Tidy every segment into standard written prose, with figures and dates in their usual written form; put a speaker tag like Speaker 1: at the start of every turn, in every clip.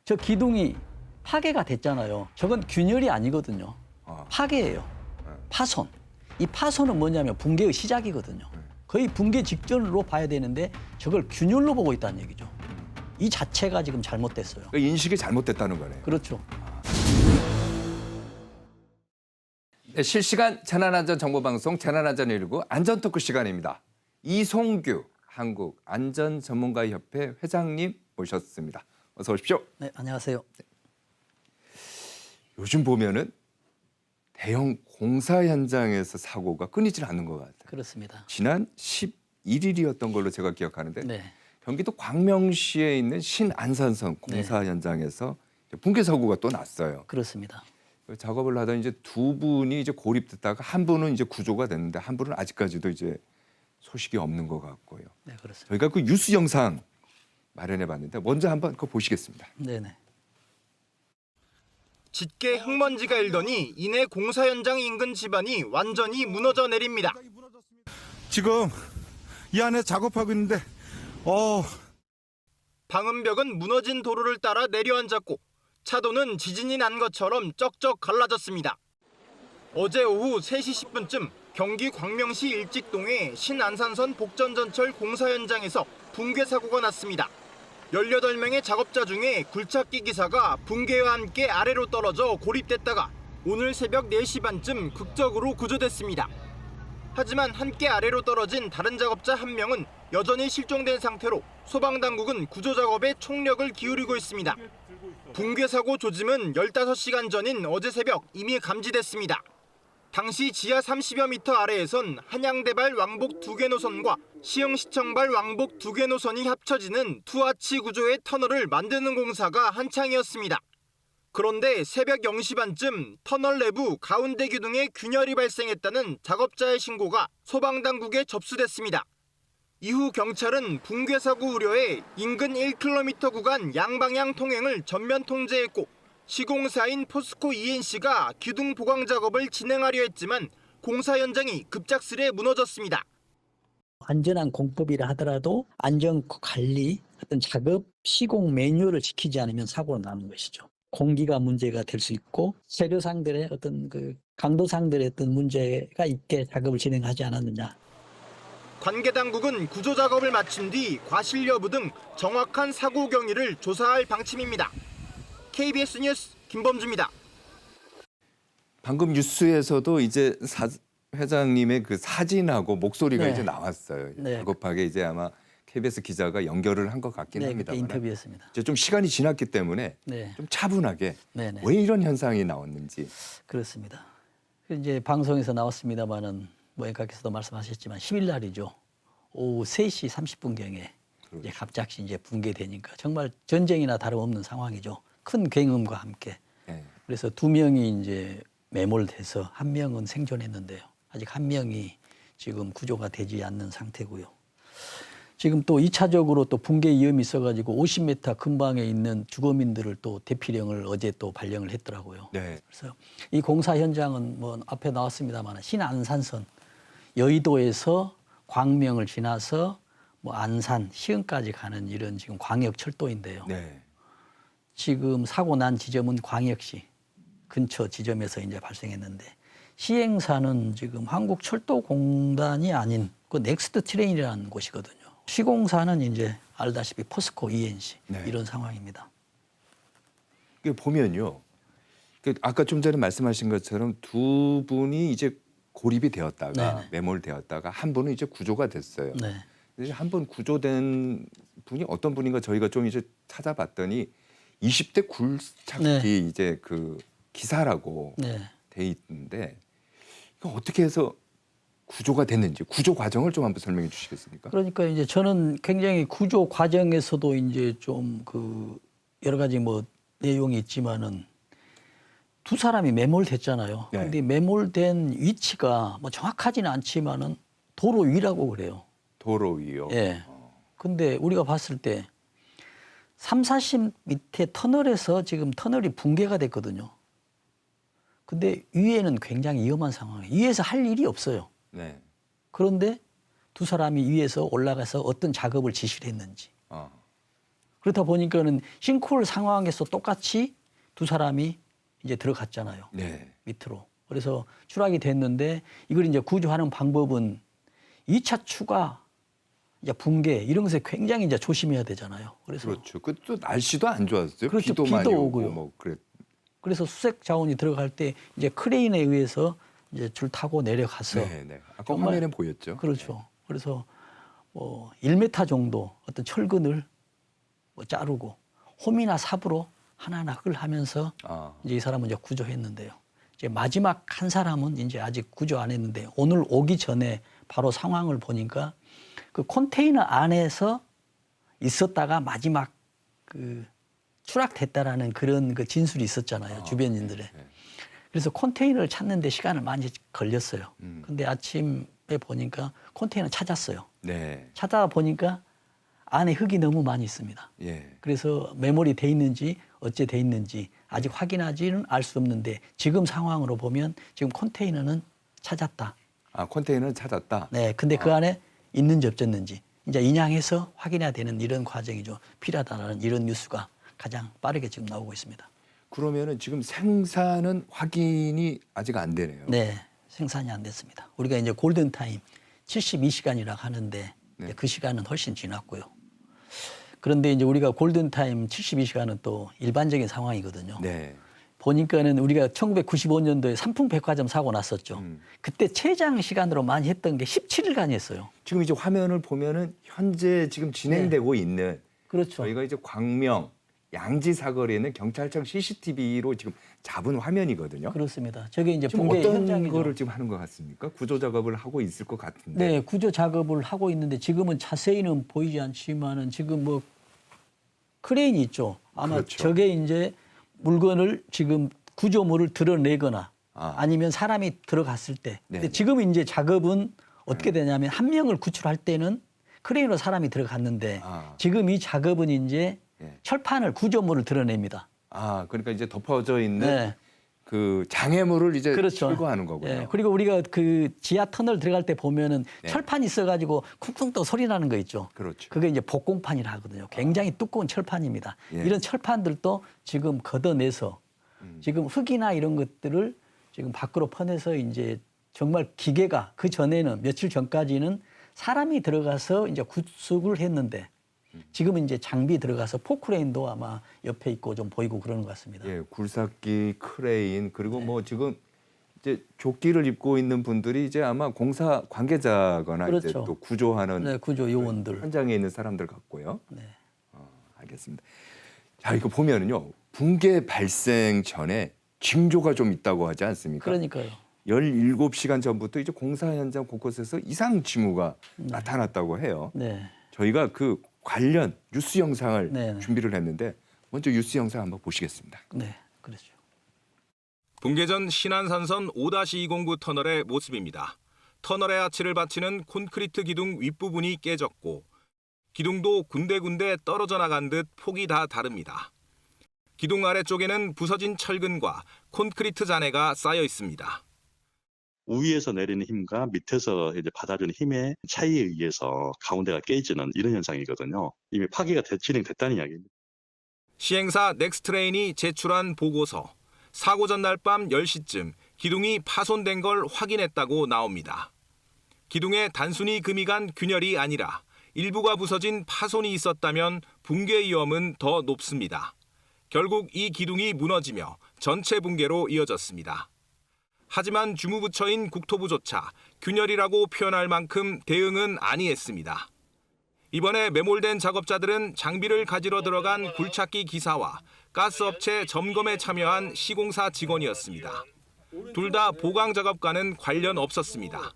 Speaker 1: 저 기둥이 파괴가 됐잖아요. 저건 균열이 아니거든요. 파괴예요. 파손. 이 파손은 뭐냐면 붕괴의 시작이거든요. 거의 붕괴 직전으로 봐야 되는데 저걸 균열로 보고 있다는 얘기죠. 이 자체가 지금 잘못됐어요.
Speaker 2: 그러니까 인식이 잘못됐다는 거네요.
Speaker 1: 그렇죠.
Speaker 2: 네, 실시간 재난안전정보방송 재난안전119 안전토크 시간입니다. 이송규 한국안전전문가협회 회장님 모셨습니다. 어서 오십시오.
Speaker 1: 네, 안녕하세요.
Speaker 2: 요즘 보면은 대형 공사 현장에서 사고가 끊이질 않는 것 같아요.
Speaker 1: 그렇습니다.
Speaker 2: 지난 11일이었던 걸로 제가 기억하는데
Speaker 1: 네.
Speaker 2: 경기도 광명시에 있는 신안산선 공사 현장에서 붕괴 사고가 또 났어요.
Speaker 1: 그렇습니다.
Speaker 2: 작업을 하던 이제 두 분이 이제 고립됐다가 한 분은 이제 구조가 됐는데 한 분은 아직까지도 이제 소식이 없는 것 같고요.
Speaker 1: 네, 그렇습니다.
Speaker 2: 저희가 그 뉴스 영상 마련해봤는데 먼저 한번 그거 보시겠습니다.
Speaker 1: 네네.
Speaker 3: 짙게 흙먼지가 일더니 이내 공사 현장 인근 집안이 완전히 무너져 내립니다.
Speaker 4: 지금 이 안에 작업하고 있는데
Speaker 3: 방음벽은 무너진 도로를 따라 내려앉았고 차도는 지진이 난 것처럼 쩍쩍 갈라졌습니다. 어제 오후 3시 10분쯤 경기 광명시 일직동의 신안산선 복전전철 공사 현장에서 붕괴 사고가 났습니다. 18명의 작업자 중에 굴착기 기사가 붕괴와 함께 아래로 떨어져 고립됐다가 오늘 새벽 4시 반쯤 극적으로 구조됐습니다. 하지만 함께 아래로 떨어진 다른 작업자 1명은 여전히 실종된 상태로 소방당국은 구조작업에 총력을 기울이고 있습니다. 붕괴 사고 조짐은 15시간 전인 어제 새벽 이미 감지됐습니다. 당시 지하 30여 미터 아래에선 한양대발 왕복 2개 노선과 시흥시청발 왕복 2개 노선이 합쳐지는 투아치 구조의 터널을 만드는 공사가 한창이었습니다. 그런데 새벽 0시 반쯤 터널 내부 가운데 기둥에 균열이 발생했다는 작업자의 신고가 소방당국에 접수됐습니다. 이후 경찰은 붕괴 사고 우려에 인근 1km 구간 양방향 통행을 전면 통제했고 시공사인 포스코 ENC가 기둥 보강 작업을 진행하려 했지만 공사 현장이 급작스레 무너졌습니다.
Speaker 1: 안전한 공법이라 하더라도 안전관리, 어떤 작업 시공 매뉴얼을 지키지 않으면 사고가 나는 것이죠. 공기가 문제가 될 수 있고 재료상들의 어떤 그 강도상들의 어떤 문제가 있게 작업을 진행하지 않았느냐.
Speaker 3: 관계 당국은 구조 작업을 마친 뒤 과실 여부 등 정확한 사고 경위를 조사할 방침입니다. KBS 뉴스 김범주입니다.
Speaker 2: 방금 뉴스에서도 이제 회장님의 그 사진하고 목소리가
Speaker 1: 네.
Speaker 2: 이제 나왔어요.
Speaker 1: 네.
Speaker 2: 다급하게 이제 아마 KBS 기자가 연결을 한 것 같긴
Speaker 1: 네,
Speaker 2: 합니다.
Speaker 1: 그때 인터뷰였습니다.
Speaker 2: 이제 좀 시간이 지났기 때문에
Speaker 1: 네.
Speaker 2: 좀 차분하게
Speaker 1: 네네.
Speaker 2: 왜 이런 현상이 나왔는지.
Speaker 1: 그렇습니다. 이제 방송에서 나왔습니다만은 모행가께서도 말씀하셨지만 10일 날이죠. 오후 3시 30분경에 이제 갑자기 이제 붕괴되니까 정말 전쟁이나 다름없는 상황이죠. 큰 굉음과 함께.
Speaker 2: 네.
Speaker 1: 그래서 2명이 이제 매몰돼서 1명은 생존했는데요. 아직 1명이 지금 구조가 되지 않는 상태고요. 지금 또 2차적으로 또 붕괴 위험이 있어가지고 50m 근방에 있는 주거민들을 또 대피령을 어제 또 발령을 했더라고요.
Speaker 2: 네.
Speaker 1: 그래서 이 공사 현장은 뭐 앞에 나왔습니다만 신안산선 여의도에서 광명을 지나서 뭐 안산, 시흥까지 가는 이런 지금 광역 철도인데요.
Speaker 2: 네.
Speaker 1: 지금 사고 난 지점은 광역시 근처 지점에서 이제 발생했는데 시행사는 지금 한국철도공단이 아닌 그 넥스트 트레인이라는 곳이거든요. 시공사는 이제 알다시피 포스코 ENC
Speaker 2: 네.
Speaker 1: 이런 상황입니다.
Speaker 2: 그 보면요. 아까 좀 전에 말씀하신 것처럼 두 분이 이제 고립이 되었다가
Speaker 1: 네네.
Speaker 2: 매몰되었다가 한 분은 이제 구조가 됐어요.
Speaker 1: 네.
Speaker 2: 한 번 구조된 분이 어떤 분인가 저희가 좀 이제 찾아봤더니 20대 굴착기
Speaker 1: 네.
Speaker 2: 이제 그 기사라고
Speaker 1: 네.
Speaker 2: 돼 있는데 이거 어떻게 해서 구조가 됐는지 구조 과정을 좀 한번 설명해 주시겠습니까?
Speaker 1: 그러니까 이제 저는 굉장히 구조 과정에서도 이제 좀 그 여러 가지 뭐 내용이 있지만은 두 사람이 매몰됐잖아요.
Speaker 2: 네.
Speaker 1: 근데 매몰된 위치가 뭐 정확하지는 않지만은 도로 위라고 그래요.
Speaker 2: 도로 위요.
Speaker 1: 예. 근데 우리가 봤을 때 3, 40 밑에 터널에서 지금 터널이 붕괴가 됐거든요. 근데 위에는 굉장히 위험한 상황이에요. 위에서 할 일이 없어요.
Speaker 2: 네.
Speaker 1: 그런데 두 사람이 위에서 올라가서 어떤 작업을 지시를 했는지. 그렇다 보니까는 싱크홀 상황에서 똑같이 두 사람이 이제 들어갔잖아요.
Speaker 2: 네.
Speaker 1: 밑으로. 그래서 추락이 됐는데 이걸 이제 구조하는 방법은 2차 추가, 이제 붕괴 이런 것에 굉장히 이제 조심해야 되잖아요. 그래서
Speaker 2: 그렇죠. 그 또 날씨도 안 좋았어요.
Speaker 1: 그렇죠.
Speaker 2: 비도
Speaker 1: 비도
Speaker 2: 많이 오고
Speaker 1: 오고요.
Speaker 2: 뭐 그래.
Speaker 1: 그래서 수색 자원이 들어갈 때 이제 크레인에 의해서 이제 줄 타고 내려가서
Speaker 2: 네, 네. 아까
Speaker 1: 정말
Speaker 2: 화면에 보였죠.
Speaker 1: 그렇죠. 그래서 뭐 1m 정도 어떤 철근을 뭐 자르고 홈이나 삽으로 하나하나 흙을 하면서
Speaker 2: 아,
Speaker 1: 이제 이 사람은 이제 구조했는데요. 이제 마지막 한 사람은 이제 아직 구조 안 했는데 오늘 오기 전에 바로 상황을 보니까 그 컨테이너 안에서 있었다가 마지막 그 추락됐다라는 그런 그 진술이 있었잖아요. 주변인들의.
Speaker 2: 네.
Speaker 1: 그래서 컨테이너를 찾는데 시간을 많이 걸렸어요.
Speaker 2: 음.
Speaker 1: 근데 아침에 보니까 컨테이너 찾았어요.
Speaker 2: 네.
Speaker 1: 찾아 보니까 안에 흙이 너무 많이 있습니다.
Speaker 2: 예.
Speaker 1: 그래서 매몰이 돼 있는지 어째 돼 있는지 아직 확인하지는 알 수 없는데 지금 상황으로 보면 지금 컨테이너는 찾았다.
Speaker 2: 아, 컨테이너를 찾았다.
Speaker 1: 네, 근데 그 안에 있는지 없었는지 이제 인양해서 확인해야 되는 이런 과정이 좀 필요하다는 이런 뉴스가 가장 빠르게 지금 나오고 있습니다.
Speaker 2: 그러면은 지금 생사는 확인이 아직 안 되네요.
Speaker 1: 네, 생산이 안 됐습니다. 우리가 이제 골든 타임 72시간이라고 하는데
Speaker 2: 네.
Speaker 1: 그 시간은 훨씬 지났고요. 그런데 이제 우리가 골든 타임 72시간은 또 일반적인 상황이거든요.
Speaker 2: 네.
Speaker 1: 보니까는 우리가 1995년도에 삼풍백화점 사고 났었죠. 그때 최장 시간으로 많이 했던 게 17일간이었어요.
Speaker 2: 지금 이제 화면을 보면은 현재 지금 진행되고 있는
Speaker 1: 그렇죠.
Speaker 2: 저희가 이제 광명 양지 사거리에 있는 경찰청 CCTV로 지금 잡은 화면이거든요.
Speaker 1: 그렇습니다. 저게 이제
Speaker 2: 지금
Speaker 1: 붕괴
Speaker 2: 어떤
Speaker 1: 현장이죠.
Speaker 2: 거를 지금 하는 것 같습니까? 구조 작업을 하고 있을 것 같은데.
Speaker 1: 네, 구조 작업을 하고 있는데 지금은 자세히는 보이지 않지만은 지금 뭐 크레인이 있죠. 아마
Speaker 2: 그렇죠.
Speaker 1: 저게 이제 물건을 지금 구조물을 드러내거나 아니면 사람이 들어갔을 때. 근데
Speaker 2: 네네.
Speaker 1: 지금 이제 작업은 어떻게 되냐면 한 명을 구출할 때는 크레인으로 사람이 들어갔는데 지금 이 작업은 이제
Speaker 2: 예.
Speaker 1: 철판을 구조물을 드러냅니다.
Speaker 2: 아, 그러니까 이제 덮어져 있는
Speaker 1: 네.
Speaker 2: 그 장애물을 이제
Speaker 1: 그렇죠.
Speaker 2: 철거하는 거고요.
Speaker 1: 예, 그리고 우리가 그 지하 터널 들어갈 때 보면은
Speaker 2: 네.
Speaker 1: 철판이 있어가지고 쿵쿵 또 소리 나는 거 있죠.
Speaker 2: 그렇죠.
Speaker 1: 그게 이제 복공판이라 하거든요. 굉장히 두꺼운 철판입니다.
Speaker 2: 예.
Speaker 1: 이런 철판들도 지금 걷어내서 지금 흙이나 이런 것들을 지금 밖으로 퍼내서 이제 정말 기계가 그 전에는 며칠 전까지는 사람이 들어가서 이제 구축을 했는데 지금은 이제 장비 들어가서 포크레인도 아마 옆에 있고 좀 보이고 그러는 것 같습니다.
Speaker 2: 예, 굴삭기, 크레인 그리고 뭐 지금 이제 조끼를 입고 있는 분들이 이제 아마 공사 관계자거나 이제
Speaker 1: 그렇죠.
Speaker 2: 또 구조하는
Speaker 1: 네, 구조 요원들.
Speaker 2: 현장에 있는 사람들 같고요.
Speaker 1: 네.
Speaker 2: 알겠습니다. 자, 이거 보면은요. 붕괴 발생 전에 징조가 좀 있다고 하지 않습니까?
Speaker 1: 그러니까요.
Speaker 2: 17시간 전부터 이제 공사 현장 곳곳에서 이상 징후가 나타났다고 해요.
Speaker 1: 네.
Speaker 2: 저희가 그 관련 뉴스 영상을
Speaker 1: 네.
Speaker 2: 준비를 했는데 먼저 뉴스 영상 한번 보시겠습니다.
Speaker 1: 네. 그렇죠.
Speaker 3: 붕괴 전 신안산선 5-209 터널의 모습입니다. 터널의 아치를 받치는 콘크리트 기둥 윗부분이 깨졌고 기둥도 군데군데 떨어져 나간 듯 폭이 다 다릅니다. 기둥 아래쪽에는 부서진 철근과 콘크리트 잔해가 쌓여 있습니다.
Speaker 5: 위에서 내리는 힘과 밑에서 이제 받아주는 힘의 차이에 의해서 가운데가 깨지는 이런 현상이거든요. 이미 파기가 진행됐다는 이야기입니다.
Speaker 3: 시행사 넥스트레인이 제출한 보고서. 사고 전날 밤 10시쯤 기둥이 파손된 걸 확인했다고 나옵니다. 기둥에 단순히 금이 간 균열이 아니라 일부가 부서진 파손이 있었다면 붕괴 위험은 더 높습니다. 결국 이 기둥이 무너지며 전체 붕괴로 이어졌습니다. 하지만 주무부처인 국토부조차 균열이라고 표현할 만큼 대응은 아니했습니다. 이번에 매몰된 작업자들은 장비를 가지러 들어간 굴착기 기사와 가스업체 점검에 참여한 시공사 직원이었습니다. 둘 다 보강 작업과는 관련 없었습니다.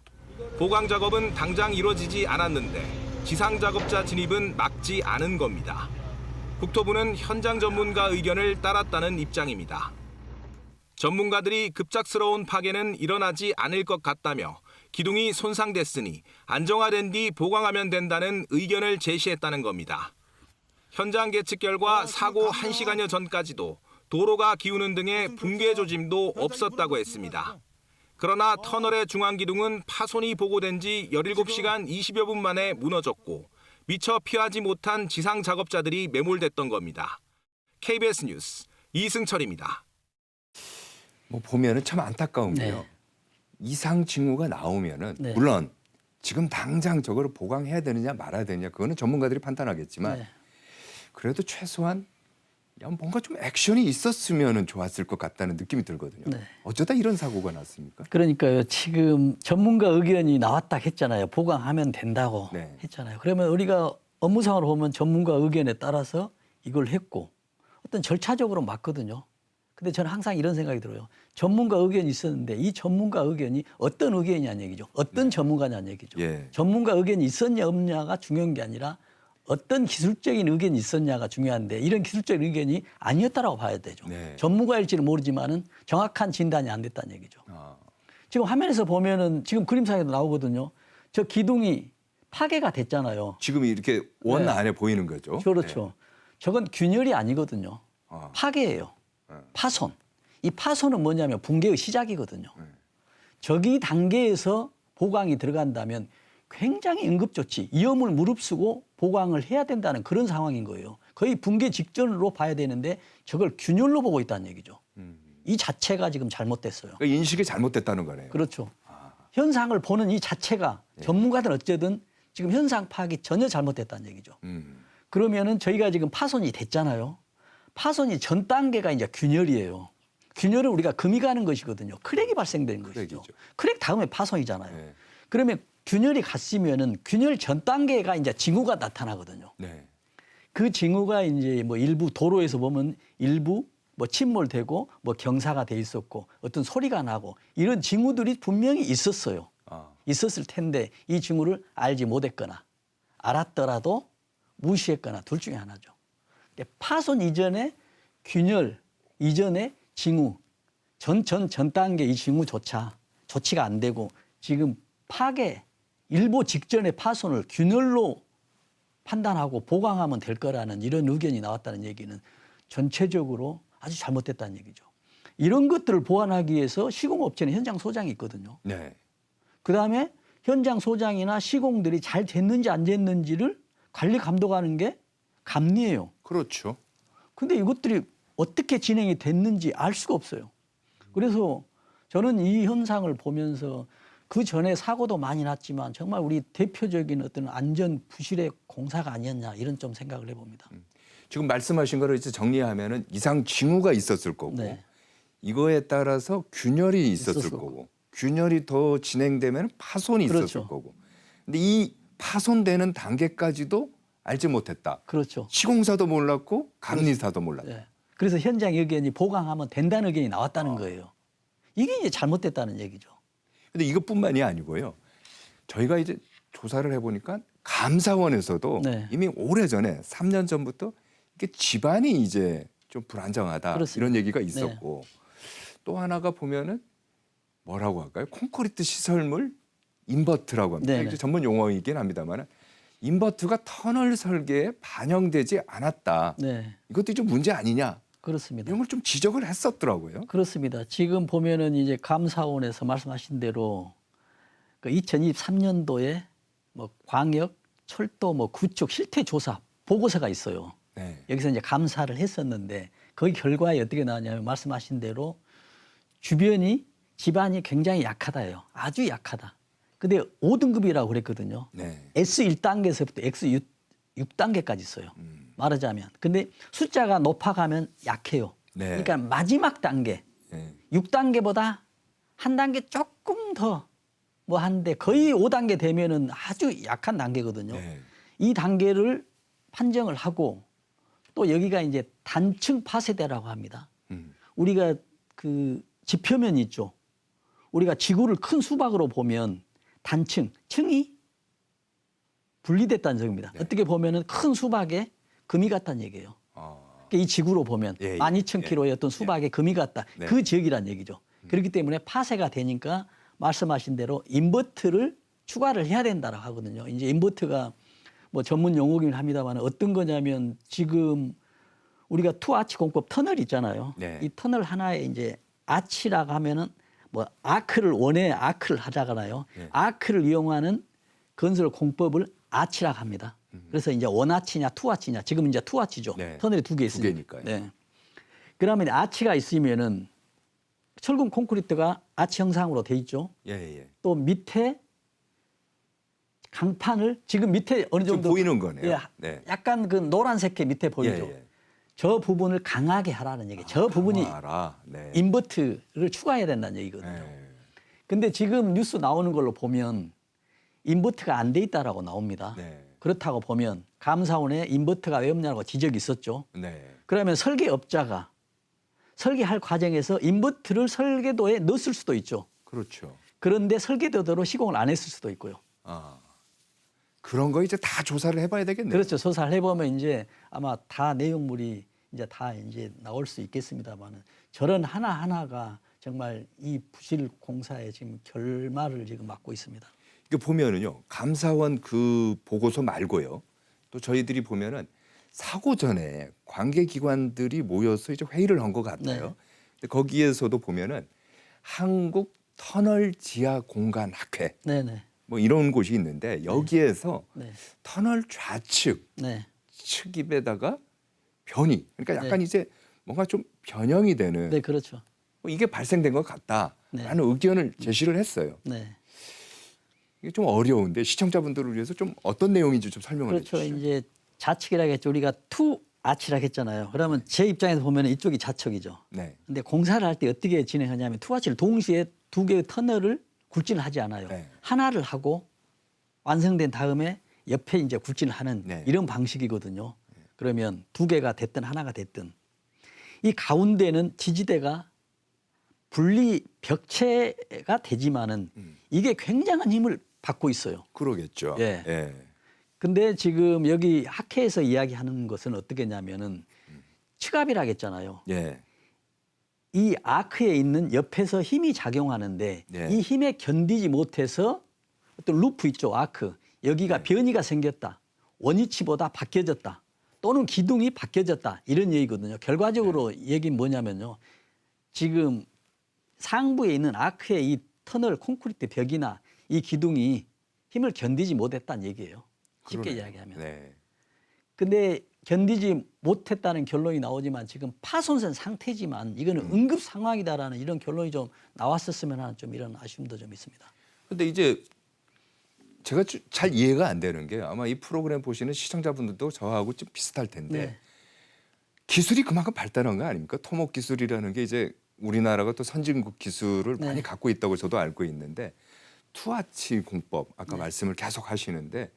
Speaker 3: 보강 작업은 당장 이루어지지 않았는데 지상 작업자 진입은 막지 않은 겁니다. 국토부는 현장 전문가 의견을 따랐다는 입장입니다. 전문가들이 급작스러운 파괴는 일어나지 않을 것 같다며 기둥이 손상됐으니 안정화된 뒤 보강하면 된다는 의견을 제시했다는 겁니다. 현장 계측 결과 사고 1시간여 전까지도 도로가 기우는 등의 붕괴 조짐도 없었다고 했습니다. 그러나 터널의 중앙 기둥은 파손이 보고된 지 17시간 20여 분 만에 무너졌고
Speaker 6: 미처 피하지 못한 지상 작업자들이 매몰됐던 겁니다. KBS 뉴스 이승철입니다.
Speaker 2: 뭐 보면은 참 안타까운
Speaker 1: 네.
Speaker 2: 게요. 이상 징후가 나오면은
Speaker 1: 네.
Speaker 2: 물론 지금 당장 저거를 보강해야 되느냐 말아야 되느냐 그거는 전문가들이 판단하겠지만
Speaker 1: 네.
Speaker 2: 그래도 최소한 야, 뭔가 좀 액션이 있었으면 좋았을 것 같다는 느낌이 들거든요.
Speaker 1: 네.
Speaker 2: 어쩌다 이런 사고가 났습니까?
Speaker 1: 그러니까요. 지금 전문가 의견이 나왔다 했잖아요. 보강하면 된다고
Speaker 2: 네.
Speaker 1: 했잖아요. 그러면 우리가 업무상으로 보면 전문가 의견에 따라서 이걸 했고 어떤 절차적으로 맞거든요. 근데 저는 항상 이런 생각이 들어요. 전문가 의견이 있었는데 이 전문가 의견이 어떤 의견이냐는 얘기죠. 어떤 전문가냐는 얘기죠.
Speaker 2: 예.
Speaker 1: 전문가 의견이 있었냐 없냐가 중요한 게 아니라 어떤 기술적인 의견이 있었냐가 중요한데 이런 기술적인 의견이 아니었다라고 봐야 되죠.
Speaker 2: 네.
Speaker 1: 전문가일지는 모르지만은 정확한 진단이 안 됐다는 얘기죠.
Speaker 2: 아,
Speaker 1: 지금 화면에서 보면은 지금 그림상에도 나오거든요. 저 기둥이 파괴가 됐잖아요.
Speaker 2: 지금 이렇게 원
Speaker 1: 네.
Speaker 2: 안에 보이는 거죠.
Speaker 1: 그렇죠. 저건 균열이 아니거든요.
Speaker 2: 아.
Speaker 1: 파괴예요.
Speaker 2: 네.
Speaker 1: 파손. 이 파손은 뭐냐면 붕괴의 시작이거든요.
Speaker 2: 네.
Speaker 1: 저기 단계에서 보강이 들어간다면 굉장히 응급조치, 위험을 무릅쓰고 보강을 해야 된다는 그런 상황인 거예요. 거의 붕괴 직전으로 봐야 되는데 저걸 균열로 보고 있다는 얘기죠. 이 자체가 지금 잘못됐어요.
Speaker 2: 그러니까 인식이 잘못됐다는 거네요.
Speaker 1: 그렇죠. 현상을 보는 이 자체가 전문가들 어쨌든 지금 현상 파악이 전혀 잘못됐다는 얘기죠. 그러면은 저희가 지금 파손이 됐잖아요. 파손이 전 단계가 이제 균열이에요. 균열은 우리가 금이 가는 것이거든요. 크랙이 발생되는 것이죠.
Speaker 2: 크랙이죠.
Speaker 1: 크랙 다음에 파손이잖아요.
Speaker 2: 네.
Speaker 1: 그러면 균열이 갔으면은 균열 전 단계가 이제 징후가 나타나거든요.
Speaker 2: 네.
Speaker 1: 그 징후가 이제 뭐 일부 도로에서 보면 일부 뭐 침몰되고 뭐 경사가 돼 있었고 어떤 소리가 나고 이런 징후들이 분명히 있었어요.
Speaker 2: 아,
Speaker 1: 있었을 텐데 이 징후를 알지 못했거나 알았더라도 무시했거나 둘 중에 하나죠. 그러니까 파손 이전에 균열 이전에 징후 전 단계 이 징후조차 조치가 안 되고 지금 파괴 일보 직전의 파손을 균열로 판단하고 보강하면 될 거라는 이런 의견이 나왔다는 얘기는 전체적으로 아주 잘못됐다는 얘기죠. 이런 것들을 보완하기 위해서 시공업체는 현장 소장이 있거든요.
Speaker 2: 네.
Speaker 1: 그다음에 현장 소장이나 시공들이 잘 됐는지 안 됐는지를 관리 감독하는 게 감리예요.
Speaker 2: 그렇죠.
Speaker 1: 근데 이것들이 어떻게 진행이 됐는지 알 수가 없어요. 그래서 저는 이 현상을 보면서 그 전에 사고도 많이 났지만 정말 우리 대표적인 어떤 안전 부실의 공사가 아니었냐 이런 좀 생각을 해봅니다.
Speaker 2: 지금 말씀하신 거를 이제 정리하면은 이상 징후가 있었을 거고
Speaker 1: 네.
Speaker 2: 이거에 따라서 균열이 있었을
Speaker 1: 있었을
Speaker 2: 거고 균열이 더 진행되면 파손이 있었을
Speaker 1: 그렇죠.
Speaker 2: 거고 근데 이 파손되는 단계까지도 알지 못했다.
Speaker 1: 그렇죠.
Speaker 2: 시공사도 몰랐고 감리사도 몰랐다.
Speaker 1: 네. 그래서 현장 의견이 보강하면 된다는 의견이 나왔다는 거예요. 이게 이제 잘못됐다는 얘기죠.
Speaker 2: 근데 이것뿐만이 아니고요. 저희가 이제 조사를 해보니까 감사원에서도
Speaker 1: 네.
Speaker 2: 이미 오래전에 3년 전부터 이게 집안이 이제 좀 불안정하다
Speaker 1: 그렇습니다.
Speaker 2: 이런 얘기가 있었고 또 하나가 보면은 뭐라고 할까요? 콘크리트 시설물 인버트라고 합니다.
Speaker 1: 네네.
Speaker 2: 이게 전문 용어이긴 합니다만 인버트가 터널 설계에 반영되지 않았다.
Speaker 1: 네,
Speaker 2: 이것도 좀 문제 아니냐
Speaker 1: 그렇습니다.
Speaker 2: 이런 걸 좀 지적을 했었더라고요.
Speaker 1: 그렇습니다. 지금 보면은 이제 감사원에서 말씀하신 대로 그 2023년도에 뭐 광역, 철도 뭐 구축 실태 조사 보고서가 있어요.
Speaker 2: 네.
Speaker 1: 여기서 이제 감사를 했었는데 거기 결과에 어떻게 나왔냐면 말씀하신 대로 주변이 집안이 굉장히 약하다예요. 아주 약하다. 근데 5등급이라고 그랬거든요.
Speaker 2: 네.
Speaker 1: S1단계에서부터 X6단계까지 있어요. 말하자면. 근데 숫자가 높아가면 약해요.
Speaker 2: 네.
Speaker 1: 그러니까 마지막 단계,
Speaker 2: 네.
Speaker 1: 6단계보다 한 단계 조금 더 뭐 한데 거의 5단계 되면은 아주 약한 단계거든요.
Speaker 2: 네.
Speaker 1: 이 단계를 판정을 하고 또 여기가 이제 단층 파쇄대라고 합니다. 우리가 그 지표면 있죠. 우리가 지구를 큰 수박으로 보면 단층, 층이 분리됐다는 점입니다.
Speaker 2: 네.
Speaker 1: 어떻게 보면은 큰 수박에 금이 갔다는 얘기예요. 그러니까 이 지구로 보면
Speaker 2: 예, 예.
Speaker 1: 12,000km의 어떤 수박에 금이 갔다.
Speaker 2: 네.
Speaker 1: 그 지역이란 얘기죠. 그렇기 때문에 파쇄가 되니까 말씀하신 대로 인버트를 추가를 해야 된다라고 하거든요. 이제 인버트가 뭐 전문 용어긴 합니다만 어떤 거냐면 지금 우리가 투아치 공법 터널 있잖아요.
Speaker 2: 네.
Speaker 1: 이 터널 하나에 이제 아치라고 하면은 뭐 아크를 원에 아크를 하자잖아요.
Speaker 2: 네.
Speaker 1: 아크를 이용하는 건설 공법을 아치라고 합니다. 그래서 이제 원아치냐 투아치냐 지금 이제 투아치죠.
Speaker 2: 네.
Speaker 1: 터널이 2개
Speaker 2: 두
Speaker 1: 있으니까.
Speaker 2: 개니까요.
Speaker 1: 네. 그러면 아치가 있으면은 철근 콘크리트가 아치 형상으로 돼 있죠.
Speaker 2: 예, 예.
Speaker 1: 또 밑에 강판을 지금 밑에 어느
Speaker 2: 좀
Speaker 1: 정도
Speaker 2: 보이는 거네요.
Speaker 1: 예,
Speaker 2: 네.
Speaker 1: 약간 그 노란색의 밑에 보이죠.
Speaker 2: 예, 예.
Speaker 1: 저 부분을 강하게 하라는 얘기. 저 부분이
Speaker 2: 강화하라. 네.
Speaker 1: 인버트를 추가해야 된다는 얘기거든요.
Speaker 2: 네.
Speaker 1: 근데 지금 뉴스 나오는 걸로 보면 인버트가 안 돼 있다라고 나옵니다.
Speaker 2: 네.
Speaker 1: 그렇다고 보면 감사원에 인버트가 왜 없냐고 지적이 있었죠.
Speaker 2: 네.
Speaker 1: 그러면 설계업자가 설계할 과정에서 인버트를 설계도에 넣었을 수도 있죠.
Speaker 2: 그렇죠.
Speaker 1: 그런데 설계도대로 시공을 안 했을 수도 있고요.
Speaker 2: 아. 그런 거 이제 다 조사를 해봐야 되겠네요.
Speaker 1: 그렇죠. 조사를 해보면 이제 아마 다 내용물이 이제 다 이제 나올 수 있겠습니다만은 저런 하나하나가 정말 이 부실 공사의 지금 결말을 지금 맞고 있습니다.
Speaker 2: 이게 보면은요, 감사원 그 보고서 말고요, 또 저희들이 보면은 사고 전에 관계기관들이 모여서 이제 회의를 한 것 같아요.
Speaker 1: 네.
Speaker 2: 근데 거기에서도 보면은 한국 터널 지하 공간 학회
Speaker 1: 네네.
Speaker 2: 뭐 이런 곳이 있는데 여기에서
Speaker 1: 네.
Speaker 2: 터널 좌측
Speaker 1: 네.
Speaker 2: 측입에다가 변이, 그러니까 약간
Speaker 1: 네.
Speaker 2: 이제 뭔가 좀 변형이 되는
Speaker 1: 네, 그렇죠.
Speaker 2: 뭐 이게 발생된 것 같다라는
Speaker 1: 네.
Speaker 2: 의견을 제시를 했어요.
Speaker 1: 네.
Speaker 2: 이게 좀 어려운데 시청자분들을 위해서 좀 어떤 내용인지 좀 설명을
Speaker 1: 그렇죠.
Speaker 2: 해주시죠.
Speaker 1: 이제 좌측이라고 했죠. 우리가 투 아치라고 했잖아요. 그러면 제 입장에서 보면 이쪽이 좌측이죠.
Speaker 2: 네.
Speaker 1: 근데 공사를 할 때 어떻게 진행하냐면 투 아치를 동시에 2개의 터널을 굴진을 하지 않아요.
Speaker 2: 네.
Speaker 1: 하나를 하고 완성된 다음에 옆에 이제 굴진을 하는
Speaker 2: 네.
Speaker 1: 이런 방식이거든요. 그러면 2개가 됐든 하나가 됐든 이 가운데는 지지대가 분리 벽체가 되지만은 이게 굉장한 힘을 받고 있어요.
Speaker 2: 그러겠죠.
Speaker 1: 예.
Speaker 2: 예.
Speaker 1: 근데 지금 여기 학회에서 이야기하는 것은 어떻게 했냐면은 측압이라고 했잖아요.
Speaker 2: 예.
Speaker 1: 이 아크에 있는 옆에서 힘이 작용하는데
Speaker 2: 네.
Speaker 1: 이 힘에 견디지 못해서 어떤 루프 있죠, 아크. 여기가
Speaker 2: 네.
Speaker 1: 변이가 생겼다. 원위치보다 바뀌어졌다. 또는 기둥이 바뀌어졌다. 이런 얘기거든요. 결과적으로 얘기는 뭐냐면요. 지금 상부에 있는 아크의 이 터널 콘크리트 벽이나 이 기둥이 힘을 견디지 못했다는 얘기예요. 쉽게
Speaker 2: 그러네요.
Speaker 1: 이야기하면.
Speaker 2: 네.
Speaker 1: 근데 견디지 못했다는 결론이 나오지만 지금 파손된 상태지만 이거는 응급 상황이다라는 이런 결론이 좀 나왔었으면 하는 좀 이런 아쉬움도 좀 있습니다.
Speaker 2: 근데 이제 제가 잘 이해가 안 되는 게 아마 이 프로그램 보시는 시청자분들도 저하고 좀 비슷할 텐데
Speaker 1: 네.
Speaker 2: 기술이 그만큼 발달한 거 아닙니까? 토목 기술이라는 게 이제 우리나라가 또 선진국 기술을
Speaker 1: 네.
Speaker 2: 많이 갖고 있다고 저도 알고 있는데 투아치 공법 아까
Speaker 1: 네.
Speaker 2: 말씀을 계속 하시는데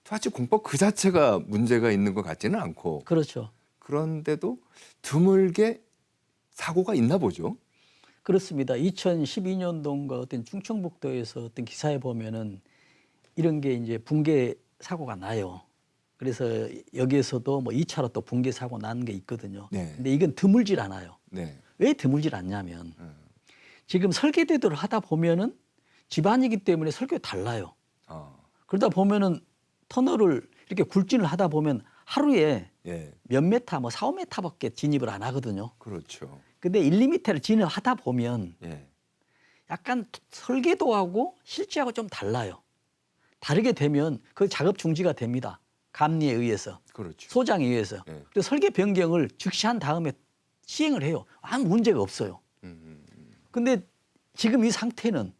Speaker 2: 투아치 공법 그 자체가 문제가 있는 것 같지는 않고
Speaker 1: 그렇죠.
Speaker 2: 그런데도 드물게 사고가 있나 보죠.
Speaker 1: 그렇습니다. 2012년도인가 어떤 충청북도에서 어떤 기사에 보면은 이런 게 이제 붕괴 사고가 나요. 그래서 여기에서도 뭐 2차로 또 붕괴 사고 난 게 있거든요.
Speaker 2: 네.
Speaker 1: 근데 이건 드물질 않아요.
Speaker 2: 네.
Speaker 1: 왜 드물질 않냐면 지금 설계대로 하다 보면은 집안이기 때문에 설계가 달라요. 그러다 보면은 터널을 이렇게 굴진을 하다 보면 하루에
Speaker 2: 예.
Speaker 1: 몇 메타, 뭐 4, 5m밖에 진입을 안 하거든요.
Speaker 2: 그렇죠.
Speaker 1: 근데 1, 2m를 진입하다 보면
Speaker 2: 예.
Speaker 1: 약간 설계도하고 실제하고 좀 달라요. 다르게 되면 그 작업 중지가 됩니다. 감리에 의해서,
Speaker 2: 그렇죠.
Speaker 1: 소장에 의해서.
Speaker 2: 예.
Speaker 1: 그래서 설계 변경을 즉시 한 다음에 시행을 해요. 아무 문제가 없어요. 근데 지금 이 상태는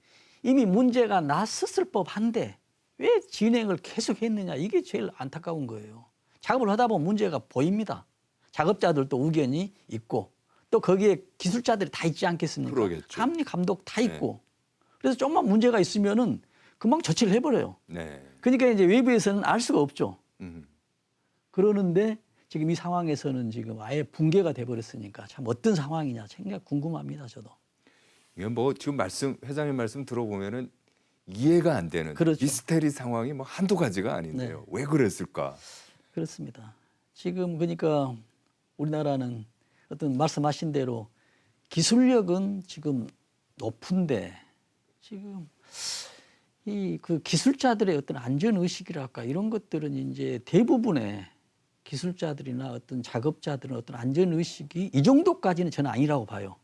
Speaker 1: 이미 문제가 났었을 법한데 왜 진행을 계속 했느냐, 이게 제일 안타까운 거예요. 작업을 하다 보면 문제가 보입니다. 작업자들도 의견이 있고 또 거기에 기술자들이 다 있지 않겠습니까?
Speaker 2: 그러겠죠.
Speaker 1: 감리 감독 다 있고. 그래서 조금만 문제가 있으면은 금방 조치를 해버려요.
Speaker 2: 네.
Speaker 1: 그러니까 이제 외부에서는 알 수가 없죠.
Speaker 2: 음.
Speaker 1: 그러는데 지금 이 상황에서는 지금 아예 붕괴가 돼버렸으니까 참 어떤 상황이냐 생각 궁금합니다, 저도.
Speaker 2: 이건 뭐 지금 회장님 말씀 들어보면은 이해가 안 되는
Speaker 1: 그렇죠.
Speaker 2: 미스테리 상황이 뭐 한두 가지가 아닌데요.
Speaker 1: 네.
Speaker 2: 왜 그랬을까?
Speaker 1: 그렇습니다. 지금 그러니까 우리나라는 어떤 말씀하신 대로 기술력은 지금 높은데 지금 이 그 기술자들의 어떤 안전 의식이랄까 이런 것들은 이제 대부분의 기술자들이나 어떤 작업자들은 어떤 안전 의식이 이 정도까지는 저는 아니라고 봐요.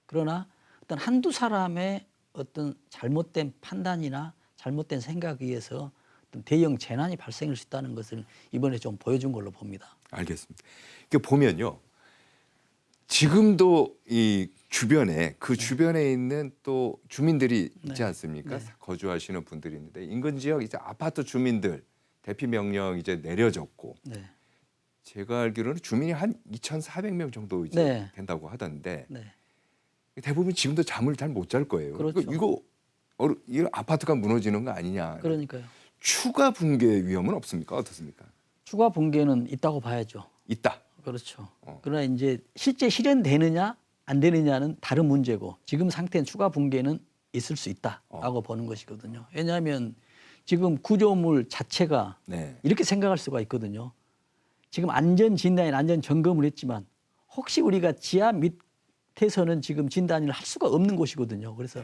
Speaker 1: 그러나 어떤 한두 사람의 어떤 잘못된 판단이나 잘못된 생각에 의해서 어떤 대형 재난이 발생할 수 있다는 것을 이번에 좀 보여준 걸로 봅니다.
Speaker 2: 알겠습니다. 이게 보면요. 지금도 이 주변에 그 주변에 있는 또 주민들이 있지 않습니까?
Speaker 1: 네.
Speaker 2: 거주하시는 분들이 있는데 인근 지역 이제 아파트 주민들 대피 명령 이제 내려졌고
Speaker 1: 네.
Speaker 2: 제가 알기로는 주민이 한 2,400명 정도 이제
Speaker 1: 네.
Speaker 2: 된다고 하던데
Speaker 1: 네.
Speaker 2: 대부분 지금도 잠을 잘 못 잘 거예요.
Speaker 1: 그렇죠.
Speaker 2: 이거 아파트가 무너지는 거 아니냐.
Speaker 1: 그러니까요.
Speaker 2: 추가 붕괴 위험은 없습니까? 어떻습니까?
Speaker 1: 추가 붕괴는 있다고 봐야죠.
Speaker 2: 있다.
Speaker 1: 그렇죠. 그러나 이제 실제 실현되느냐 안 되느냐는 다른 문제고 지금 상태는 추가 붕괴는 있을 수 있다라고 보는 것이거든요. 왜냐하면 지금 구조물 자체가
Speaker 2: 네.
Speaker 1: 이렇게 생각할 수가 있거든요. 지금 안전 진단이나 안전 점검을 했지만 혹시 우리가 지하 밑에서는 지금 진단을 할 수가 없는 곳이거든요. 그래서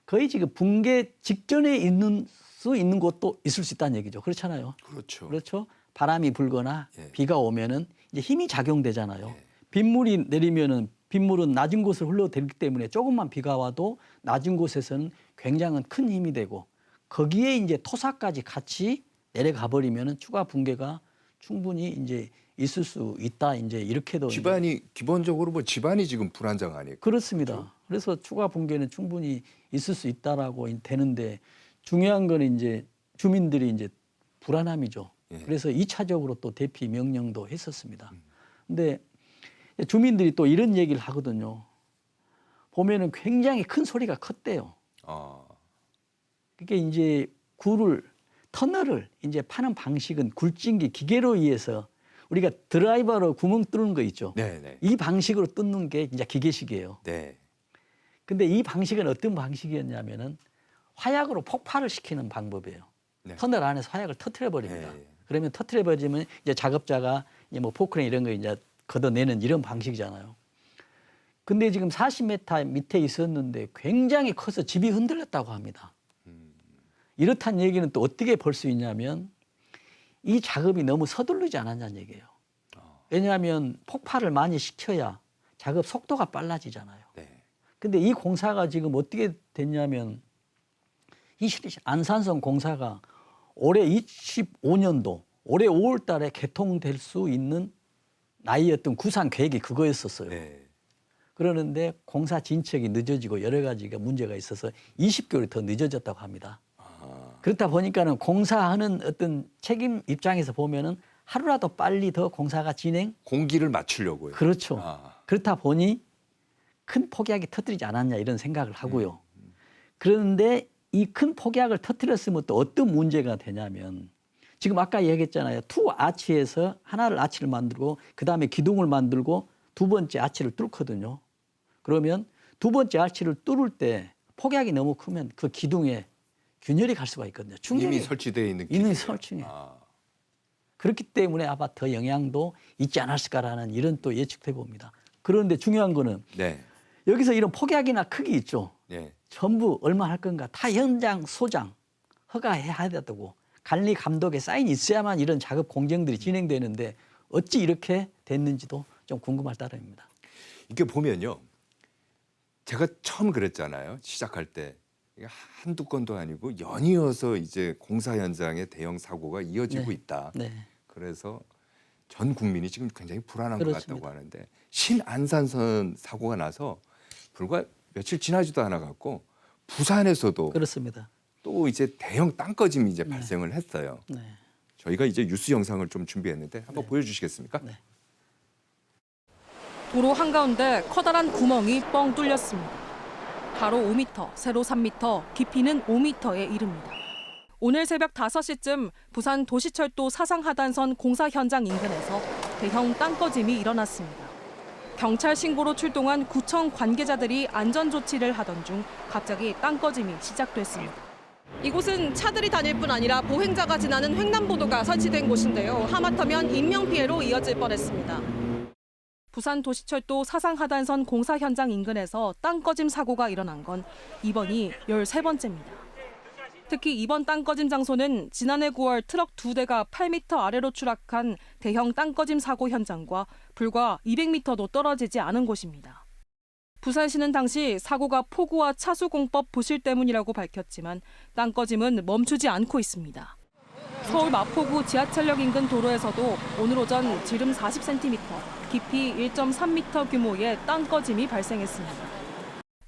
Speaker 1: 거의 지금 붕괴 직전에 있는 수 있는 곳도 있을 수 있다는 얘기죠. 그렇잖아요.
Speaker 2: 그렇죠.
Speaker 1: 그렇죠. 바람이 불거나
Speaker 2: 예.
Speaker 1: 비가 오면은 이제 힘이 작용되잖아요.
Speaker 2: 예.
Speaker 1: 빗물이 내리면은 빗물은 낮은 곳을 흘러들기 때문에 조금만 비가 와도 낮은 곳에서는 굉장한 큰 힘이 되고 거기에 이제 토사까지 같이 내려가 버리면은 추가 붕괴가 충분히 이제 있을 수 있다. 이제 이렇게도
Speaker 2: 집안이 기본적으로 뭐 집안이 지금 불안정 아니에요.
Speaker 1: 그렇습니다.
Speaker 2: 그렇죠?
Speaker 1: 그래서 추가 붕괴는 충분히 있을 수 있다라고 되는데 중요한 거는 이제 주민들이 이제 불안함이죠.
Speaker 2: 예.
Speaker 1: 그래서 2차적으로 또 대피 명령도 했었습니다. 근데 주민들이 또 이런 얘기를 하거든요. 보면은 굉장히 큰 소리가 컸대요. 그게 이제 터널을 이제 파는 방식은 굴진기 기계로 의해서 우리가 드라이버로 구멍 뚫는 거 있죠.
Speaker 2: 네.
Speaker 1: 이 방식으로 뚫는 게 이제 기계식이에요.
Speaker 2: 네.
Speaker 1: 근데 이 방식은 어떤 방식이었냐면은 화약으로 폭발을 시키는 방법이에요.
Speaker 2: 네.
Speaker 1: 터널 안에서 화약을 터트려 버립니다.
Speaker 2: 네.
Speaker 1: 그러면 터트려 버리면 이제 작업자가 이제 뭐 포크레인 이런 거 이제 걷어내는 이런 방식이잖아요. 근데 지금 40m 밑에 있었는데 굉장히 커서 집이 흔들렸다고 합니다. 이렇다는 얘기는 또 어떻게 볼 수 있냐면 이 작업이 너무 서두르지 않았냐는 얘기예요. 왜냐하면 폭발을 많이 시켜야 작업 속도가 빨라지잖아요.
Speaker 2: 네.
Speaker 1: 근데 이 공사가 지금 어떻게 됐냐면 이 안산성 공사가 올해 25년도 올해 5월 달에 개통될 수 있는 나이였던 구상 계획이 그거였었어요.
Speaker 2: 네.
Speaker 1: 그러는데 공사 진척이 늦어지고 여러 가지가 문제가 있어서 20개월이 더 늦어졌다고 합니다. 그렇다 보니까는 공사하는 어떤 책임 입장에서 보면은 하루라도 빨리 더 공사가
Speaker 2: 공기를 맞추려고요.
Speaker 1: 그렇죠. 그렇다 보니 큰 폭약이 터뜨리지 않았냐 이런 생각을 하고요. 그런데 이 큰 폭약을 터뜨렸으면 또 어떤 문제가 되냐면 지금 아까 얘기했잖아요. 투 아치에서 하나를 아치를 만들고 그다음에 기둥을 만들고 두 번째 아치를 뚫거든요. 그러면 두 번째 아치를 뚫을 때 폭약이 너무 크면 그 기둥에 균열이 갈 수가 있거든요. 충격이
Speaker 2: 이미 설치되어 있는
Speaker 1: 이미 설치네. 그렇기 때문에 아마 더 영향도 있지 않았을까라는 이런 또 예측돼 봅니다. 그런데 중요한 거는
Speaker 2: 네.
Speaker 1: 여기서 이런 폭약이나 크기 있죠.
Speaker 2: 네.
Speaker 1: 전부 얼마 할 건가 다 현장 소장 허가해야 되고 관리 감독의 사인이 있어야만 이런 작업 공정들이 진행되는데 어찌 이렇게 됐는지도 좀 궁금할 따름입니다.
Speaker 2: 이게 보면요. 제가 처음 그랬잖아요. 시작할 때. 이게 한두 건도 아니고 연이어서 이제 공사 현장에 대형 사고가 이어지고
Speaker 1: 네.
Speaker 2: 있다.
Speaker 1: 네.
Speaker 2: 그래서 전 국민이 지금 굉장히 불안한 것
Speaker 1: 그렇습니다.
Speaker 2: 같다고 하는데 신안산선 사고가 나서 불과 며칠 지나지도 않아 갖고 부산에서도
Speaker 1: 그렇습니다.
Speaker 2: 또 이제 대형 땅꺼짐이 이제 발생을 했어요.
Speaker 1: 네.
Speaker 2: 저희가 이제 뉴스 영상을 좀 준비했는데 한번
Speaker 1: 네.
Speaker 2: 보여주시겠습니까?
Speaker 1: 네.
Speaker 7: 도로 한가운데 커다란 구멍이 뻥 뚫렸습니다. 가로 5m, 세로 3m, 깊이는 5m에 이릅니다. 오늘 새벽 5시쯤 부산 도시철도 사상하단선 공사 현장 인근에서 대형 땅꺼짐이 일어났습니다. 경찰 신고로 출동한 구청 관계자들이 안전 조치를 하던 중 갑자기 땅꺼짐이 시작됐습니다. 이곳은 차들이 다닐 뿐 아니라 보행자가 지나는 횡단보도가 설치된 곳인데요. 하마터면 인명피해로 이어질 뻔했습니다. 부산 도시철도 사상하단선 공사 현장 인근에서 땅꺼짐 사고가 일어난 건 이번이 13번째입니다. 특히 이번 땅꺼짐 장소는 지난해 9월 트럭 2대가 8m 아래로 추락한 대형 땅꺼짐 사고 현장과 불과 200m도 떨어지지 않은 곳입니다. 부산시는 당시 사고가 폭우와 차수공법 부실 때문이라고 밝혔지만 땅꺼짐은 멈추지 않고 있습니다. 서울 마포구 지하철역 인근 도로에서도 오늘 오전 지름 40cm, 깊이 1.3m 규모의 땅꺼짐이 발생했습니다.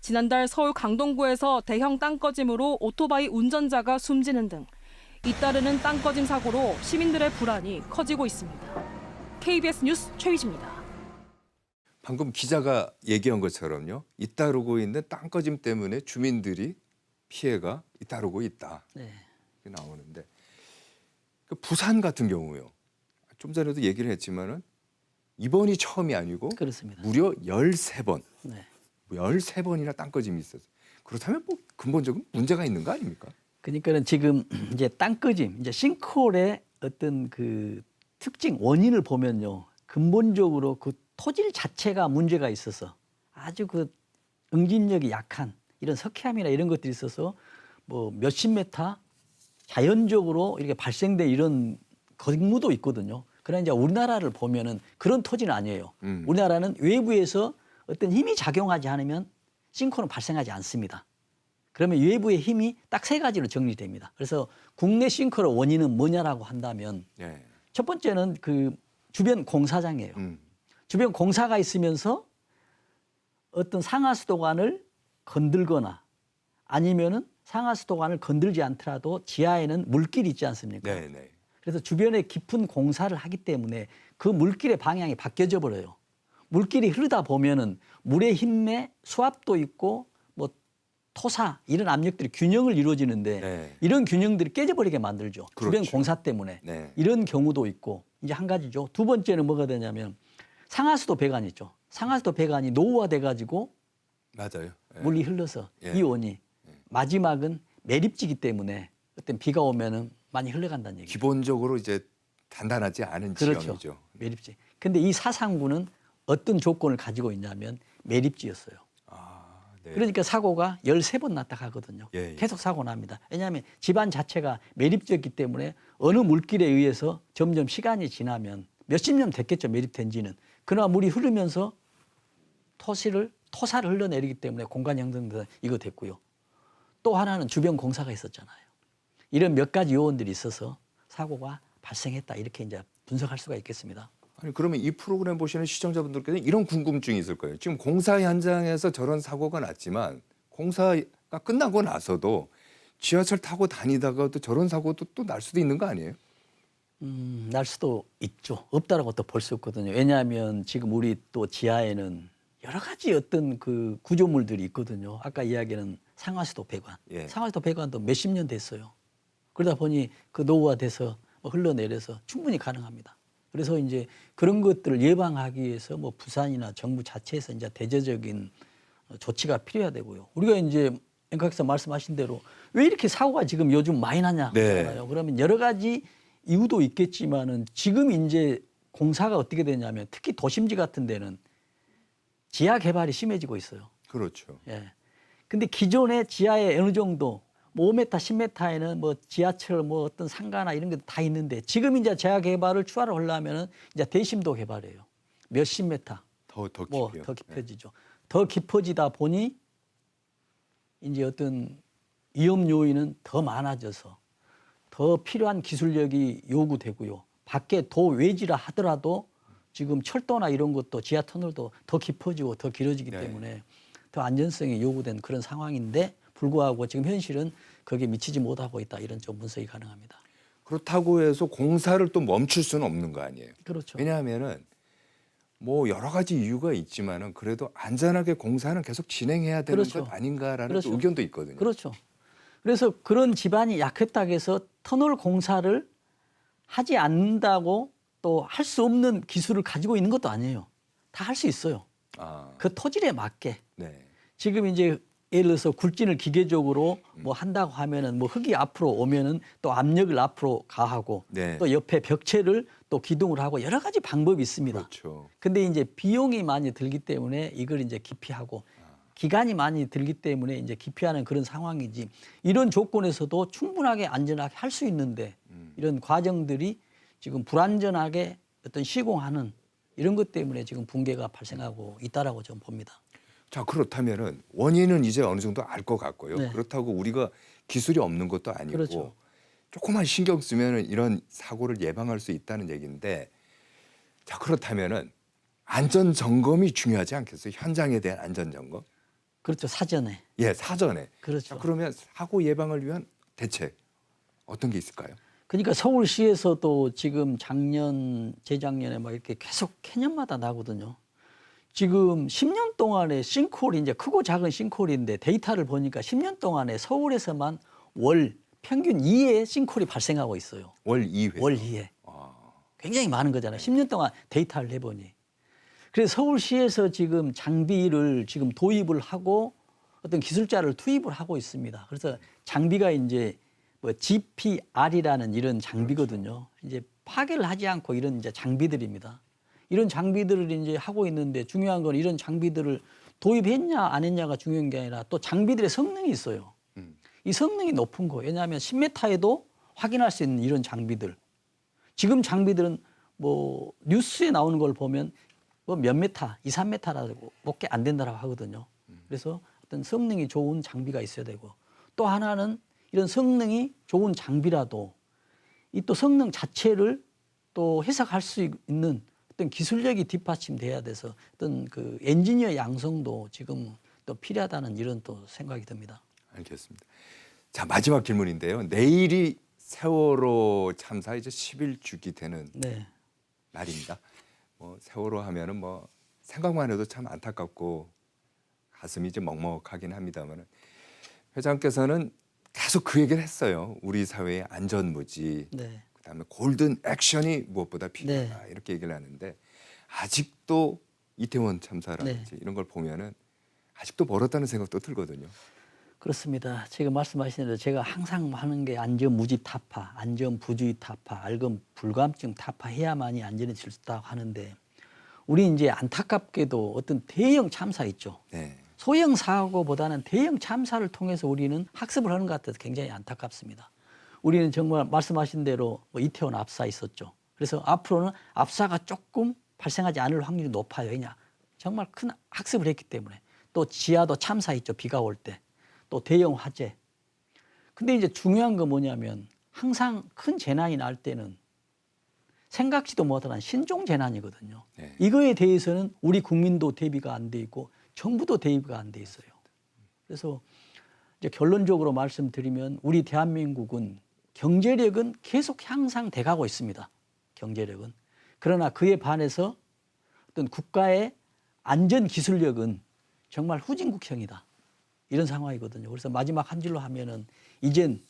Speaker 7: 지난달 서울 강동구에서 대형 땅꺼짐으로 오토바이 운전자가 숨지는 등 잇따르는 땅꺼짐 사고로 시민들의 불안이 커지고 있습니다. KBS 뉴스 최휘지입니다.
Speaker 2: 방금 기자가 얘기한 것처럼요. 잇따르고 있는 땅꺼짐 때문에 주민들이 피해가 잇따르고 있다.
Speaker 1: 네.
Speaker 2: 이렇게 나오는데 그 부산 같은 경우요. 좀 전에도 얘기를 했지만은 이번이 처음이 아니고
Speaker 1: 그렇습니다.
Speaker 2: 무려 13번.
Speaker 1: 네.
Speaker 2: 13번이나 땅꺼짐이 있었어요. 그렇다면 뭐 근본적인 문제가 있는 거 아닙니까?
Speaker 1: 그러니까는 지금 이제 땅꺼짐, 이제 싱크홀의 어떤 그 특징 원인을 보면요, 근본적으로 그 토질 자체가 문제가 있어서 아주 그 응집력이 약한 이런 석회암이나 이런 것들이 있어서 뭐 몇십 메타 자연적으로 이렇게 발생된 이런 경우도 있거든요. 그러나 이제 우리나라를 보면은 그런 토지는 아니에요. 우리나라는 외부에서 어떤 힘이 작용하지 않으면 싱크홀은 발생하지 않습니다. 그러면 외부의 힘이 딱 세 가지로 정리됩니다. 그래서 국내 싱크홀의 원인은 뭐냐라고 한다면
Speaker 2: 예.
Speaker 1: 첫 번째는 그 주변 공사장이에요. 주변 공사가 있으면서 어떤 상하수도관을 건들거나 아니면은 상하수도관을 건들지 않더라도 지하에는 물길이 있지 않습니까?
Speaker 2: 네, 네.
Speaker 1: 그래서 주변에 깊은 공사를 하기 때문에 그 물길의 방향이 바뀌어져 버려요. 물길이 흐르다 보면은 물의 힘에 수압도 있고 뭐 토사 이런 압력들이 균형을 이루어지는데
Speaker 2: 네.
Speaker 1: 이런 균형들이 깨져버리게 만들죠. 주변
Speaker 2: 그렇죠.
Speaker 1: 공사 때문에.
Speaker 2: 네.
Speaker 1: 이런 경우도 있고 이제 한 가지죠. 두 번째는 뭐가 되냐면 상하수도 배관 있죠. 상하수도 배관이 노후화돼 가지고
Speaker 2: 맞아요. 예.
Speaker 1: 물이 흘러서
Speaker 2: 예.
Speaker 1: 이 원이 마지막은 매립지기 때문에 어떤 비가 오면은 많이 흘러간다는 얘기죠.
Speaker 2: 기본적으로 이제 단단하지 않은
Speaker 1: 그렇죠.
Speaker 2: 지형이죠.
Speaker 1: 매립지. 근데 이 사상구는 어떤 조건을 가지고 있냐면 매립지였어요.
Speaker 2: 아, 네.
Speaker 1: 그러니까 사고가 13번 났다 가거든요.
Speaker 2: 예, 예.
Speaker 1: 계속 사고 납니다. 왜냐하면 집안 자체가 매립지였기 때문에 어느 물길에 의해서 점점 시간이 지나면 몇십 년 됐겠죠. 매립된 지는. 그러나 물이 흐르면서 토사를 흘러내리기 때문에 공간 형성도 이거 됐고요. 또 하나는 주변 공사가 있었잖아요. 이런 몇 가지 요인들이 있어서 사고가 발생했다. 이렇게 이제 분석할 수가 있겠습니다.
Speaker 2: 아니 그러면 이 프로그램 보시는 시청자분들께는 이런 궁금증이 있을 거예요. 지금 공사 현장에서 저런 사고가 났지만 공사가 끝나고 나서도 지하철 타고 다니다가도 저런 사고도 또 날 수도 있는 거 아니에요?
Speaker 1: 날 수도 있죠. 없다라고 또 볼 수 없거든요. 왜냐하면 지금 우리 또 지하에는 여러 가지 어떤 그 구조물들이 있거든요. 아까 이야기는 상하수도 배관.
Speaker 2: 예.
Speaker 1: 상하수도 배관도 몇십 년 됐어요. 그러다 보니 그 노후화돼서 흘러내려서 충분히 가능합니다. 그래서 이제 그런 것들을 예방하기 위해서 뭐 부산이나 정부 자체에서 이제 대대적인 조치가 필요해야 되고요. 우리가 이제 앵커께서 말씀하신 대로 왜 이렇게 사고가 지금 요즘 많이 나냐 하잖아요.
Speaker 2: 네.
Speaker 1: 그러면 여러 가지 이유도 있겠지만은 지금 이제 공사가 어떻게 되냐면 특히 도심지 같은 데는 지하 개발이 심해지고 있어요.
Speaker 2: 그렇죠.
Speaker 1: 예. 근데 기존에 지하에 어느 정도 뭐 5m, 10m에는 뭐 지하철 뭐 어떤 상가나 이런 게 다 있는데 지금 이제 지하 개발을 추가로 하려면은 이제 대심도 개발해요. 몇십 메타.
Speaker 2: 더
Speaker 1: 뭐
Speaker 2: 깊이요.
Speaker 1: 더 깊어지죠. 더 깊어지다 보니 이제 어떤 위험 요인은 더 많아져서 더 필요한 기술력이 요구되고요. 밖에 도 외지라 하더라도 지금 철도나 이런 것도 지하 터널도 더 깊어지고 더 길어지기
Speaker 2: 네.
Speaker 1: 때문에 더 안전성이 요구된 그런 상황인데 불구하고 지금 현실은 거기에 미치지 못하고 있다. 이런 좀 분석이 가능합니다.
Speaker 2: 그렇다고 해서 공사를 또 멈출 수는 없는 거 아니에요.
Speaker 1: 그렇죠.
Speaker 2: 왜냐하면은 뭐 여러 가지 이유가 있지만은 그래도 안전하게 공사는 계속 진행해야 되는
Speaker 1: 그렇죠.
Speaker 2: 것 아닌가라는
Speaker 1: 그렇죠.
Speaker 2: 또 의견도 있거든요.
Speaker 1: 그렇죠. 그래서 그런 집안이 약했다고 해서 터널 공사를 하지 않는다고 또 할 수 없는 기술을 가지고 있는 것도 아니에요. 다 할 수 있어요.
Speaker 2: 아,
Speaker 1: 그 토질에 맞게.
Speaker 2: 네.
Speaker 1: 지금 이제 예를 들어서 굴진을 기계적으로 뭐 한다고 하면은 뭐 흙이 앞으로 오면은 또 압력을 앞으로 가하고
Speaker 2: 네.
Speaker 1: 또 옆에 벽체를 또 기둥을 하고 여러 가지 방법이 있습니다.
Speaker 2: 그렇죠.
Speaker 1: 근데 이제 비용이 많이 들기 때문에 이걸 이제 기피하고 기간이 많이 들기 때문에 이제 기피하는 그런 상황이지 이런 조건에서도 충분하게 안전하게 할 수 있는데 이런 과정들이 지금 불안전하게 어떤 시공하는 이런 것 때문에 지금 붕괴가 발생하고 있다라고 저는 봅니다.
Speaker 2: 자, 그렇다면은 원인은 이제 어느 정도 알 것 같고요.
Speaker 1: 네.
Speaker 2: 그렇다고 우리가 기술이 없는 것도 아니고
Speaker 1: 그렇죠.
Speaker 2: 조금만 신경 쓰면 이런 사고를 예방할 수 있다는 얘기인데, 자 그렇다면은 안전 점검이 중요하지 않겠어요? 현장에 대한 안전 점검?
Speaker 1: 그렇죠. 사전에.
Speaker 2: 예, 사전에.
Speaker 1: 그렇죠.
Speaker 2: 자, 그러면 사고 예방을 위한 대책 어떤 게 있을까요?
Speaker 1: 그러니까 서울시에서도 지금 작년, 재작년에 막 이렇게 계속 해년마다 나거든요. 지금 10년 동안에 싱크홀이 이제 크고 작은 싱크홀인데 데이터를 보니까 10년 동안에 서울에서만 월 평균 2회 싱크홀이 발생하고 있어요.
Speaker 2: 월 2회.
Speaker 1: 월 2회.
Speaker 2: 아,
Speaker 1: 굉장히 많은 거잖아요. 10년 동안 데이터를 내보니. 그래서 서울시에서 지금 장비를 지금 도입을 하고 어떤 기술자를 투입을 하고 있습니다. 그래서 장비가 이제 뭐 GPR이라는 이런 장비거든요. 이제 파괴를 하지 않고 이런 이제 장비들입니다. 이런 장비들을 이제 하고 있는데 중요한 건 이런 장비들을 도입했냐 안 했냐가 중요한 게 아니라 또 장비들의 성능이 있어요. 이 성능이 높은 거. 왜냐하면 10m에도 확인할 수 있는 이런 장비들. 지금 장비들은 뭐 뉴스에 나오는 걸 보면 뭐 몇 메타, 2, 3m라고 밖에 안 된다고 하거든요. 그래서 어떤 성능이 좋은 장비가 있어야 되고 또 하나는 이런 성능이 좋은 장비라도 이 또 성능 자체를 또 해석할 수 있는 어떤 기술력이 뒷받침돼야 돼서 어떤 그 엔지니어 양성도 지금 또 필요하다는 이런 또 생각이 듭니다.
Speaker 2: 알겠습니다. 자, 마지막 질문인데요. 내일이 세월호 참사 이제 10일주기 되는
Speaker 1: 네.
Speaker 2: 날입니다. 뭐 세월호 하면은 뭐 생각만 해도 참 안타깝고 가슴이 좀 먹먹하긴 합니다만, 회장께서는 계속 그 얘기를 했어요. 우리 사회의 안전무지,
Speaker 1: 네.
Speaker 2: 그다음에 골든 액션이 무엇보다 필요하다, 이렇게 얘기를 하는데 아직도 이태원 참사라든지 이런 걸 보면은 아직도 멀었다는 생각도 들거든요.
Speaker 1: 그렇습니다. 지금 말씀하신 대로 제가 항상 하는 게 안전무지 타파, 안전부주의 타파, 알건 불감증 타파 해야만이 안전해질 수 있다고 하는데 우리 이제 안타깝게도 어떤 대형 참사 있죠.
Speaker 2: 네.
Speaker 1: 소형 사고보다는 대형 참사를 통해서 우리는 학습을 하는 것 같아서 굉장히 안타깝습니다. 우리는 정말 말씀하신 대로 뭐 이태원 압사 있었죠. 그래서 앞으로는 압사가 조금 발생하지 않을 확률이 높아요. 왜냐? 정말 큰 학습을 했기 때문에. 또 지하도 참사 있죠. 비가 올 때. 또 대형 화재. 근데 이제 중요한 건 뭐냐면 항상 큰 재난이 날 때는 생각지도 못한 신종 재난이거든요.
Speaker 2: 네.
Speaker 1: 이거에 대해서는 우리 국민도 대비가 안 돼 있고 정부도 대비가 안 돼 있어요. 그래서 이제 결론적으로 말씀드리면 우리 대한민국은 경제력은 계속 향상돼 가고 있습니다. 경제력은. 그러나 그에 반해서 어떤 국가의 안전 기술력은 정말 후진국형이다. 이런 상황이거든요. 그래서 마지막 한 줄로 하면은 이젠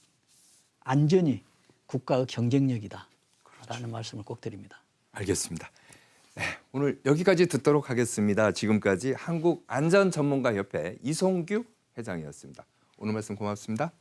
Speaker 1: 안전이 국가의 경쟁력이다. 라는 말씀을 꼭 드립니다.
Speaker 2: 알겠습니다. 네, 오늘 여기까지 듣도록 하겠습니다. 지금까지 한국안전전문가협회 이송규 회장이었습니다. 오늘 말씀 고맙습니다.